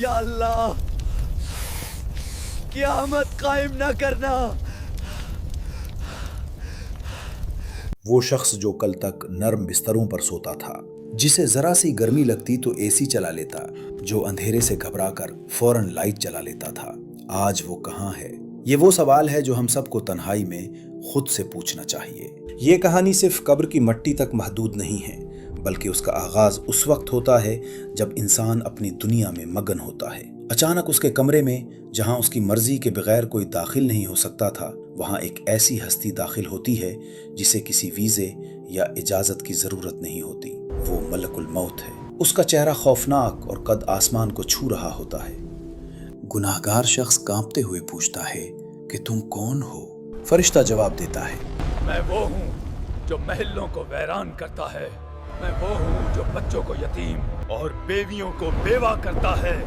یا اللہ قیامت قائم نہ کرنا۔ وہ شخص جو کل تک نرم بستروں پر سوتا تھا، جسے ذرا سی گرمی لگتی تو اے سی چلا لیتا، جو اندھیرے سے گھبرا کر فوراً لائٹ چلا لیتا تھا، آج وہ کہاں ہے؟ یہ وہ سوال ہے جو ہم سب کو تنہائی میں خود سے پوچھنا چاہیے۔ یہ کہانی صرف قبر کی مٹی تک محدود نہیں ہے، بلکہ اس کا آغاز اس وقت ہوتا ہے جب انسان اپنی دنیا میں مگن ہوتا ہے۔ اچانک اس کے کمرے میں، جہاں اس کی مرضی کے بغیر کوئی داخل نہیں ہو سکتا تھا، وہاں ایک ایسی ہستی داخل ہوتی ہے جسے کسی ویزے یا اجازت کی ضرورت نہیں ہوتی۔ وہ ملک الموت ہے۔ اس کا چہرہ خوفناک اور قد آسمان کو چھو رہا ہوتا ہے۔ گناہگار شخص کانپتے ہوئے پوچھتا ہے کہ تم کون ہو؟ فرشتہ جواب دیتا ہے، میں وہ ہوں جو محلوں کو ویران کرتا ہے، میں وہ ہوں جو بچوں کو یتیم اور بیویوں کو بیوہ کرتا ہے،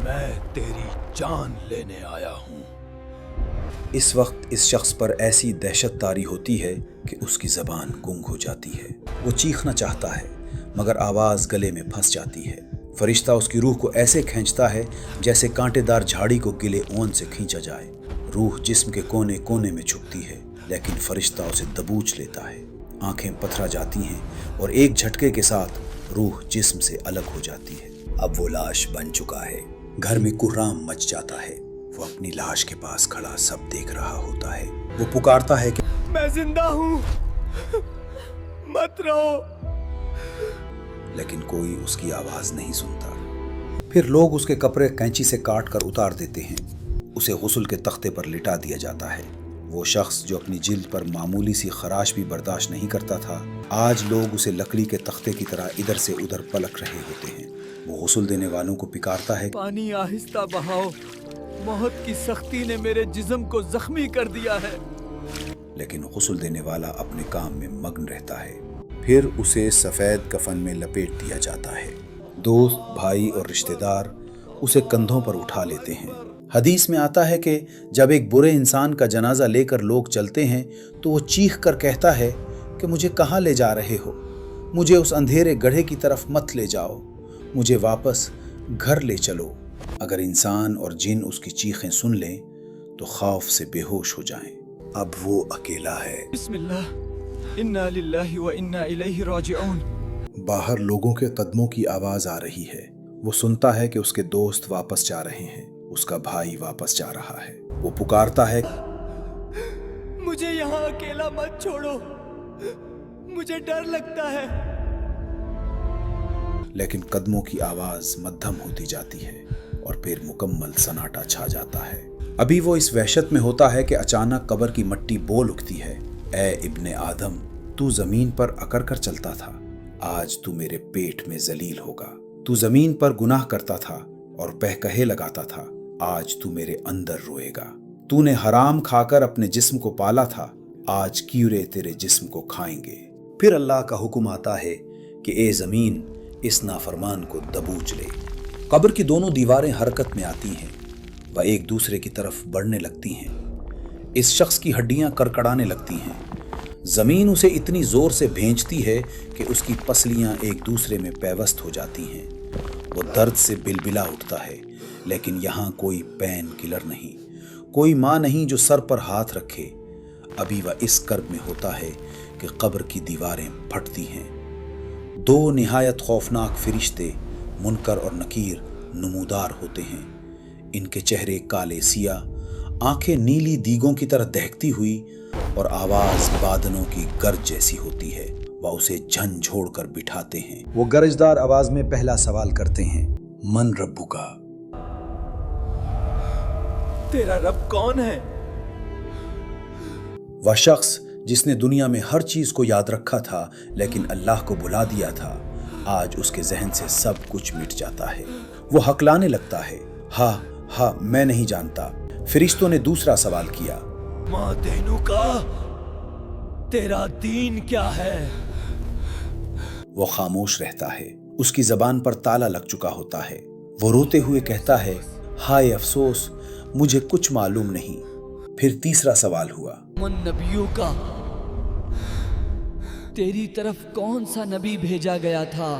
میں تیری جان لینے آیا ہوں۔ اس وقت اس شخص پر ایسی دہشت طاری ہوتی ہے کہ اس کی زبان گنگ ہو جاتی ہے۔ وہ چیخنا چاہتا ہے مگر آواز گلے میں پھنس جاتی ہے۔ فرشتہ اس کی روح کو ایسے کھینچتا ہے جیسے کانٹے دار جھاڑی کو گلے اون سے کھینچا جائے۔ روح جسم کے کونے کونے میں چھپتی ہے، لیکن فرشتہ اسے دبوچ لیتا ہے۔ آنکھیں پتھرا جاتی ہیں اور ایک جھٹکے کے ساتھ روح جسم سے الگ ہو جاتی ہے۔ اب وہ لاش بن چکا ہے۔ گھر میں کہرام مچ جاتا ہے۔ وہ اپنی لاش کے پاس کھڑا سب دیکھ رہا ہوتا ہے۔ وہ پکارتا ہے کہ میں زندہ ہوں، مت رو۔ لیکن کوئی اس کی آواز نہیں سنتا۔ پھر لوگ اس کے کپڑے کینچی سے کاٹ کر اتار دیتے ہیں۔ اسے غسل کے تختے پر لٹا دیا جاتا ہے۔ وہ شخص جو اپنی جلد پر معمولی سی خراش بھی برداشت نہیں کرتا تھا، آج لوگ اسے لکڑی کے تختے کی طرح ادھر سے ادھر پلک رہے ہوتے ہیں۔ وہ غسل دینے والوں کو پکارتا ہے، پانی آہستہ بہاؤ، موت کی سختی نے میرے جسم کو زخمی کر دیا ہے۔ لیکن غسل دینے والا اپنے کام میں مگن رہتا ہے۔ پھر اسے سفید کفن میں لپیٹ دیا جاتا ہے۔ دوست، بھائی اور رشتہ دار اسے کندھوں پر اٹھا لیتے ہیں۔ حدیث میں آتا ہے کہ جب ایک برے انسان کا جنازہ لے کر لوگ چلتے ہیں تو وہ چیخ کر کہتا ہے کہ مجھے کہاں لے جا رہے ہو؟ مجھے اس اندھیرے گڑھے کی طرف مت لے جاؤ، مجھے واپس گھر لے چلو۔ اگر انسان اور جن اس کی چیخیں سن لیں تو خوف سے بے ہوش ہو جائیں۔ اب وہ اکیلا ہے۔ بسم اللہ، انا للہ و انا الیہ راجعون۔ باہر لوگوں کے قدموں کی آواز آ رہی ہے۔ وہ سنتا ہے کہ اس کے دوست واپس جا رہے ہیں، اس کا بھائی واپس جا رہا ہے۔ وہ پکارتا ہے، مجھے یہاں اکیلا مت چھوڑو، مجھے ڈر لگتا ہے۔ لیکن قدموں کی آواز مدھم ہوتی جاتی ہے اور پھر مکمل سناٹا چھا جاتا ہے۔ ابھی وہ اس وحشت میں ہوتا ہے کہ اچانک قبر کی مٹی بول اٹھتی ہے، اے ابن آدم، تو زمین پر اکڑ کر چلتا تھا، آج تو میرے پیٹ میں ذلیل ہوگا۔ تو زمین پر گناہ کرتا تھا اور پہکہے لگاتا تھا، آج تو میرے اندر روئے گا۔ تو نے حرام کھا کر اپنے جسم کو پالا تھا، آج کیڑے تیرے جسم کو کھائیں گے۔ پھر اللہ کا حکم آتا ہے کہ اے زمین، اس نافرمان کو دبوچ لے۔ قبر کی دونوں دیواریں حرکت میں آتی ہیں، وہ ایک دوسرے کی طرف بڑھنے لگتی ہیں۔ اس شخص کی ہڈیاں کڑکڑانے لگتی ہیں۔ زمین اسے اتنی زور سے بھینچتی ہے کہ اس کی پسلیاں ایک دوسرے میں پیوست ہو جاتی ہیں۔ وہ درد سے بلبلا اٹھتا ہے، لیکن یہاں کوئی پین کلر نہیں، کوئی ماں نہیں جو سر پر ہاتھ رکھے۔ ابھی وہ اس کرب میں ہوتا ہے کہ قبر کی دیواریں پھٹتی ہیں۔ دو نہایت خوفناک فرشتے، منکر اور نکیر، نمودار ہوتے ہیں۔ ان کے چہرے کالے سیاہ، آنکھیں نیلی دیگوں کی طرح دہکتی ہوئی اور آواز بادنوں کی گرج جیسی ہوتی ہے۔ وہ اسے جھنجھوڑ کر بٹھاتے ہیں۔ وہ گرجدار آواز میں پہلا سوال کرتے ہیں، من ربکا؟ تیرا رب کون ہے؟ وہ شخص جس نے دنیا میں ہر چیز کو یاد رکھا تھا لیکن اللہ کو بھلا دیا تھا، آج اس کے ذہن سے سب کچھ مٹ جاتا ہے۔ وہ ہکلانے لگتا ہے، ہاں ہاں میں نہیں جانتا۔ فرشتوں نے دوسرا سوال کیا، ماں دینو کا، تیرا دین کیا ہے؟ وہ خاموش رہتا ہے۔ اس کی زبان پر تالا لگ چکا ہوتا ہے۔ وہ روتے ہوئے کہتا ہے، ہائے افسوس، مجھے کچھ معلوم نہیں۔ پھر تیسرا سوال ہوا، من نبیوں کا، تیری طرف کون سا نبی بھیجا گیا تھا؟